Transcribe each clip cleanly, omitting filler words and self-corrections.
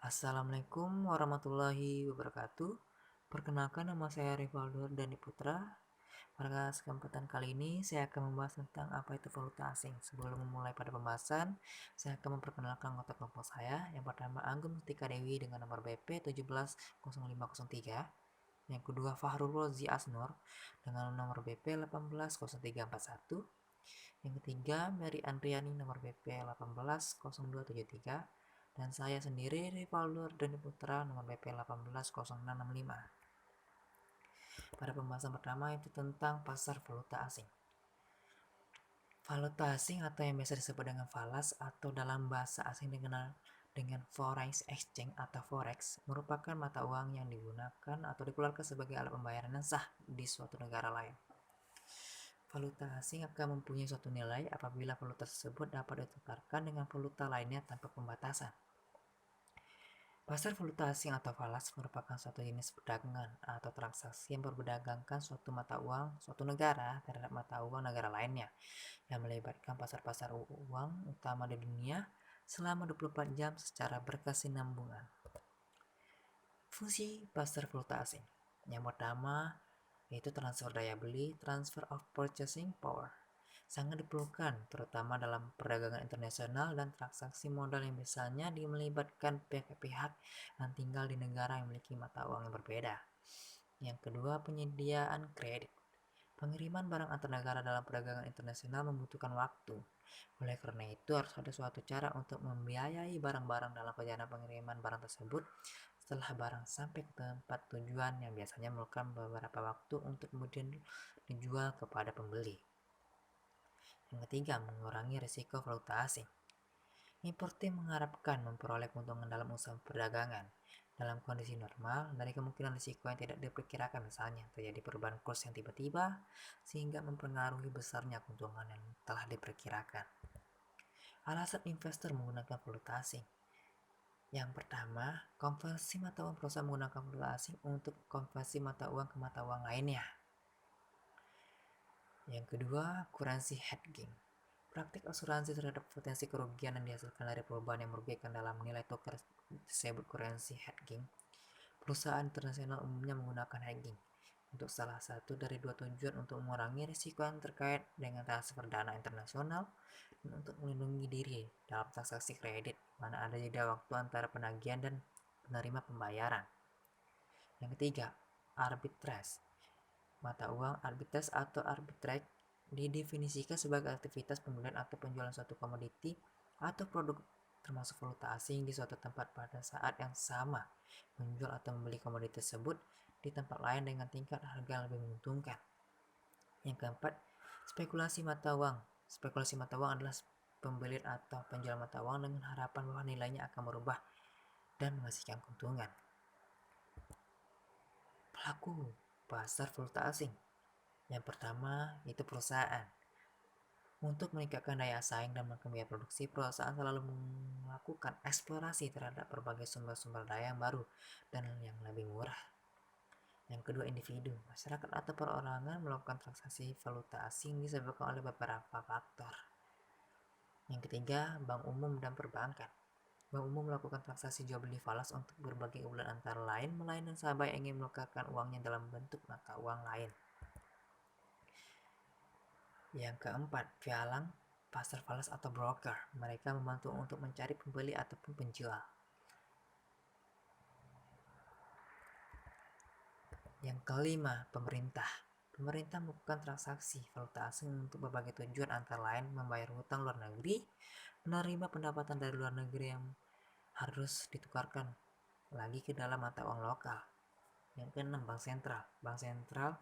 Assalamualaikum warahmatullahi wabarakatuh. Perkenalkan, nama saya Rivaldo Dani Putra. Pada kesempatan kali ini saya akan membahas tentang apa itu valuta asing. Sebelum memulai pada pembahasan, saya akan memperkenalkan anggota kelompok saya. Yang pertama, Anggun Mustika Dewi dengan nomor BP 170503. Yang kedua, Fahrul Rozi Asnur dengan nomor BP 180341. Yang ketiga, Mary Andriani nomor BP 180273. Dan saya sendiri, Rivaldo Dani Putra, nomor BP 180665. Pada pembahasan pertama itu tentang pasar valuta asing. Valuta asing atau yang biasa disebut dengan falas atau dalam bahasa asing dikenal dengan foreign exchange atau forex merupakan mata uang yang digunakan atau dikeluarkan sebagai alat pembayaran yang sah di suatu negara lain. Valuta asing akan mempunyai suatu nilai apabila valuta tersebut dapat ditukarkan dengan valuta lainnya tanpa pembatasan. Pasar valuta asing atau falas merupakan suatu jenis perdagangan atau transaksi yang berberdagangkan suatu mata uang suatu negara terhadap mata uang negara lainnya yang melibatkan pasar-pasar uang utama di dunia selama 24 jam secara berkesinambungan. Fungsi pasar valuta asing yang pertama yaitu transfer daya beli, transfer of purchasing power. Sangat diperlukan terutama dalam perdagangan internasional dan transaksi modal yang biasanya melibatkan pihak-pihak yang tinggal di negara yang memiliki mata uang yang berbeda. Yang kedua, penyediaan kredit. Pengiriman barang antar negara dalam perdagangan internasional membutuhkan waktu. Oleh karena itu, harus ada suatu cara untuk membiayai barang-barang dalam perjalanan pengiriman barang tersebut setelah barang sampai ke tempat tujuan yang biasanya memerlukan beberapa waktu untuk kemudian dijual kepada pembeli. Yang ketiga, mengurangi risiko valuta asing. Importir mengharapkan memperoleh keuntungan dalam usaha perdagangan. Dalam kondisi normal, dari kemungkinan risiko yang tidak diperkirakan misalnya terjadi perubahan kurs yang tiba-tiba sehingga mempengaruhi besarnya keuntungan yang telah diperkirakan. Alasan investor menggunakan valuta asing. Yang pertama, konversi mata uang perusahaan menggunakan valuta asing untuk konversi mata uang ke mata uang lainnya. Yang kedua, currency hedging. Praktik asuransi terhadap potensi kerugian yang dihasilkan dari perubahan yang merugikan dalam nilai tukar disebut currency hedging. Perusahaan internasional umumnya menggunakan hedging untuk salah satu dari dua tujuan untuk mengurangi risiko yang terkait dengan transfer dana internasional dan untuk melindungi diri dalam transaksi kredit mana ada jeda waktu antara penagihan dan penerima pembayaran. Yang ketiga, arbitrage. Mata uang arbitrage atau arbitrage didefinisikan sebagai aktivitas pembelian atau penjualan suatu komoditi atau produk termasuk valuta asing di suatu tempat pada saat yang sama, menjual atau membeli komoditi tersebut di tempat lain dengan tingkat harga yang lebih menguntungkan. Yang keempat, spekulasi mata uang. Spekulasi mata uang adalah pembelian atau penjualan mata uang dengan harapan bahwa nilainya akan berubah dan menghasilkan keuntungan. Pelaku pasar valuta asing. Yang pertama, itu perusahaan. Untuk meningkatkan daya saing dan mengembangkan produksi, perusahaan selalu melakukan eksplorasi terhadap berbagai sumber-sumber daya yang baru dan yang lebih murah. Yang kedua, individu. Masyarakat atau perorangan melakukan transaksi valuta asing disebabkan oleh beberapa faktor. Yang ketiga, bank umum dan perbankan. Bank umum melakukan transaksi jual beli falas untuk berbagai kebutuhan antara lain melayan nasabah yang ingin menukarkan uangnya dalam bentuk mata uang lain. Yang keempat, pialang pasar falas atau broker. Mereka membantu untuk mencari pembeli ataupun penjual. Yang kelima, pemerintah. Pemerintah melakukan transaksi valuta asing untuk berbagai tujuan antara lain membayar hutang luar negeri, menerima pendapatan dari luar negeri yang harus ditukarkan lagi ke dalam mata uang lokal. Yang keenam, bank sentral. Bank sentral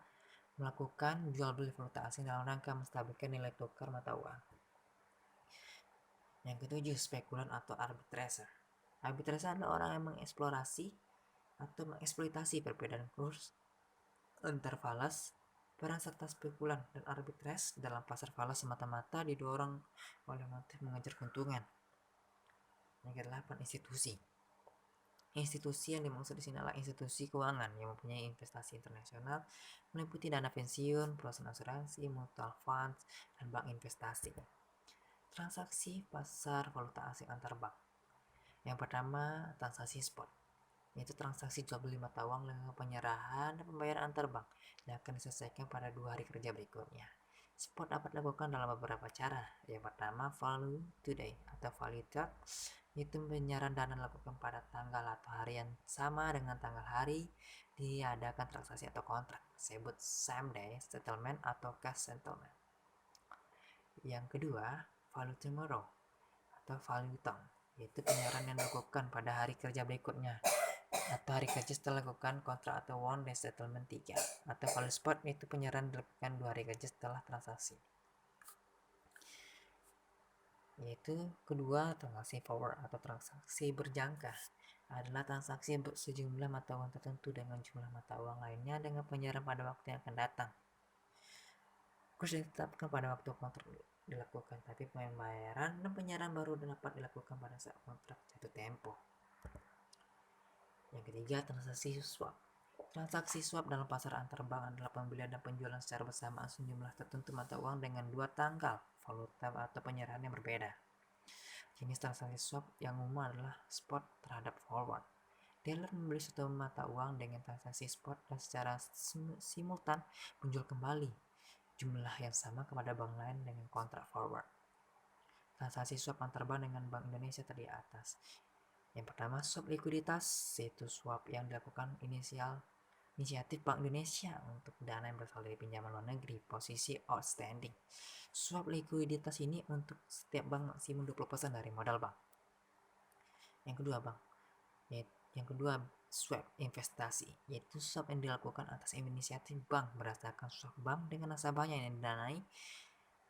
melakukan jual beli valuta asing dalam rangka menstabilkan nilai tukar mata uang. Yang ketujuh, spekulan atau arbitraser. Arbitraser adalah orang yang mengeksplorasi atau mengeksploitasi perbedaan kurs antar falas, barang serta spekulan dan arbitrase dalam pasar falas semata-mata didorong oleh motif mengejar keuntungan. Yang kedelapan, institusi. Institusi yang dimaksud di sini adalah institusi keuangan yang mempunyai investasi internasional, meliputi dana pensiun, perusahaan asuransi, mutual funds, dan bank investasi. Transaksi pasar valuta asing antar bank. Yang pertama, transaksi spot, yaitu transaksi jual beli mata uang dengan penyerahan dan pembayaran antar bank yang akan diselesaikan pada 2 hari kerja berikutnya. Spot dapat dilakukan dalam beberapa cara. Yang pertama, value today atau value trade, yaitu penyerahan dana dilakukan pada tanggal atau hari yang sama dengan tanggal hari diadakan transaksi atau kontrak, disebut same day settlement atau cash settlement. Yang kedua, value tomorrow atau value time, yaitu penyerahan yang dilakukan pada hari kerja berikutnya atau hari kerja setelah lakukan kontrak atau one day settlement 3. Atau value spot, yaitu penyerahan dilakukan 2 hari kerja setelah transaksi. Yaitu kedua, transaksi forward atau transaksi berjangka adalah transaksi sejumlah mata uang tertentu dengan jumlah mata uang lainnya dengan penyerahan pada waktu yang akan datang. Kurs ditetapkan pada waktu kontrak dilakukan, tapi pembayaran dan penyerahan baru dapat dilakukan pada saat kontrak jatuh tempo. Yang ketiga, transaksi swap. Transaksi swap dalam pasar antar bank adalah pembelian dan penjualan secara bersamaan sejumlah tertentu mata uang dengan dua tanggal valuta atau penyerahan yang berbeda. Jenis transaksi swap yang umum adalah spot terhadap forward. Dealer membeli suatu mata uang dengan transaksi spot dan secara simultan menjual kembali jumlah yang sama kepada bank lain dengan kontrak forward. Transaksi swap antar bank dengan Bank Indonesia tadi atas. Yang pertama, swap likuiditas, yaitu swap yang dilakukan inisiatif Bank Indonesia untuk dana yang berasal dari pinjaman luar negeri, posisi outstanding. Swap likuiditas ini untuk setiap bank maksimum 20% dari modal bank. Yang kedua, swap investasi, yaitu swap yang dilakukan atas inisiatif bank berdasarkan swap bank dengan nasabahnya yang didanai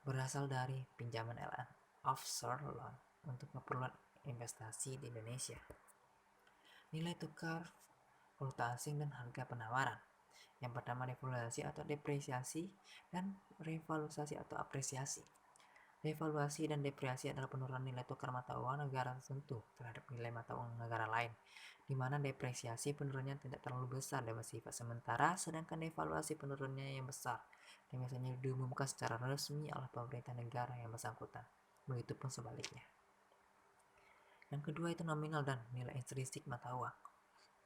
berasal dari pinjaman LN, offshore loan, untuk keperluan investasi di Indonesia. Nilai tukar valuta asing dan harga penawaran. Yang pertama, devaluasi atau depresiasi dan revaluasi atau apresiasi. Devaluasi dan depresiasi adalah penurunan nilai tukar mata uang negara tertentu terhadap nilai mata uang negara lain, di mana depresiasi penurunannya tidak terlalu besar dan bersifat sementara, sedangkan devaluasi penurunannya yang besar dan biasanya diumumkan secara resmi oleh pemerintah negara yang bersangkutan. Begitupun sebaliknya. Yang kedua itu nominal dan nilai intrinsik mata uang.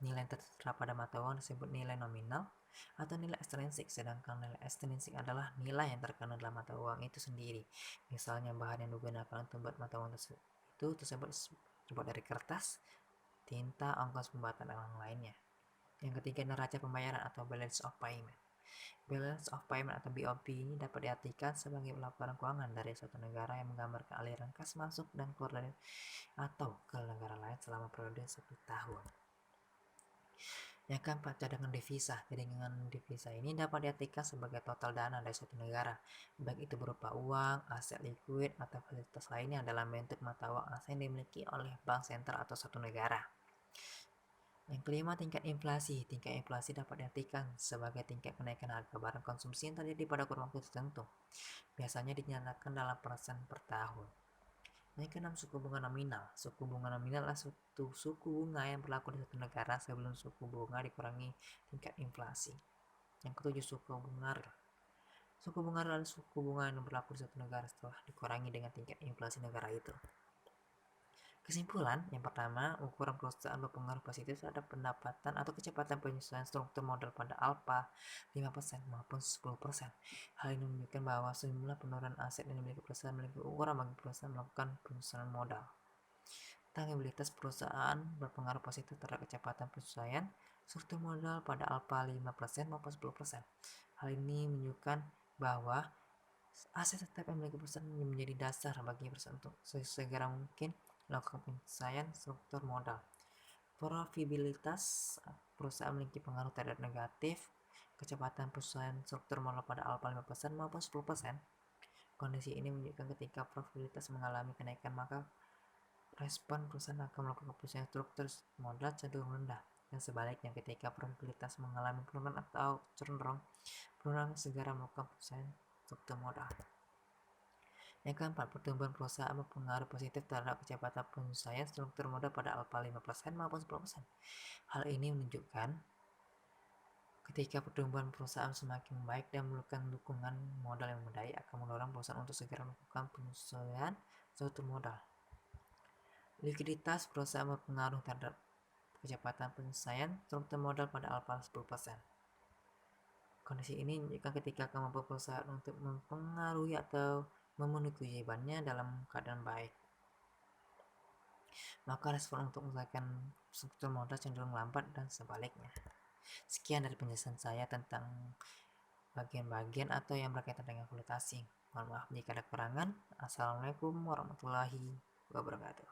Nilai yang tertera pada mata uang disebut nilai nominal atau nilai ekstrinsik, sedangkan nilai ekstrinsik adalah nilai yang terkandung dalam mata uang itu sendiri. Misalnya bahan yang digunakan untuk membuat mata uang tersebut terbuat dari kertas, tinta, ongkos pembuatan dan lainnya. Yang ketiga, neraca pembayaran atau balance of payment. Balance of payment atau BOP ini dapat diartikan sebagai laporan keuangan dari suatu negara yang menggambarkan aliran kas masuk dan keluar dari atau ke negara lain selama periode 1 tahun. Yang keempat, cadangan devisa. Cadangan devisa ini dapat diartikan sebagai total dana dari suatu negara, baik itu berupa uang, aset likuid, atau fasilitas lainnya dalam bentuk mata uang asing yang dimiliki oleh bank sentral atau suatu negara. Yang kelima, tingkat inflasi. Tingkat inflasi dapat diartikan sebagai tingkat kenaikan harga barang konsumsi yang terjadi pada kurun waktu tertentu. Biasanya dinyatakan dalam persen per tahun. Yang keenam, suku bunga nominal. Suku bunga nominal adalah suatu suku bunga yang berlaku di suatu negara sebelum suku bunga dikurangi tingkat inflasi. Yang ketujuh, suku bunga real. Suku bunga real adalah suku bunga yang berlaku di suatu negara setelah dikurangi dengan tingkat inflasi negara itu. Kesimpulan, yang pertama, ukuran perusahaan berpengaruh positif terhadap pendapatan atau kecepatan penyesuaian struktur modal pada alfa 5% maupun 10%. Hal ini menunjukkan bahwa sejumlah penurunan aset yang dimiliki perusahaan memiliki ukuran bagi perusahaan melakukan penyesuaian modal. Tangibilitas perusahaan berpengaruh positif terhadap kecepatan penyesuaian struktur modal pada alfa 5% maupun 10%. Hal ini menunjukkan bahwa aset tetap yang memiliki perusahaan menjadi dasar bagi perusahaan untuk segera mungkin melakukan penyesuaian struktur modal. Profitabilitas perusahaan memiliki pengaruh terhadap negatif kecepatan penyesuaian struktur modal pada alfa 5% maupun 10%. Kondisi ini menunjukkan ketika profitabilitas mengalami kenaikan, maka respon perusahaan akan melakukan penyesuaian struktur modal cenderung rendah, dan sebaliknya ketika profitabilitas mengalami penurunan atau cenderung penurunan, segera melakukan penyesuaian struktur modal. Yang keempat, pertumbuhan perusahaan berpengaruh positif terhadap kecepatan penyesuaian struktur modal pada alfa 5% maupun 10%. Hal ini menunjukkan ketika pertumbuhan perusahaan semakin baik dan memerlukan dukungan modal yang memadai akan mendorong perusahaan untuk segera melakukan penyesuaian struktur modal. Likuiditas perusahaan berpengaruh terhadap kecepatan penyelesaian struktur modal pada alfa 10%. Kondisi ini jika ketika kemampuan perusahaan untuk mempengaruhi atau memenuhi kewajibannya dalam keadaan baik, maka respon untuk menyelesaikan struktur modal cenderung lambat dan sebaliknya. Sekian dari penjelasan saya tentang bagian-bagian atau yang berkaitan dengan valuasi. Mohon maaf jika ada kekurangan. Assalamualaikum warahmatullahi wabarakatuh.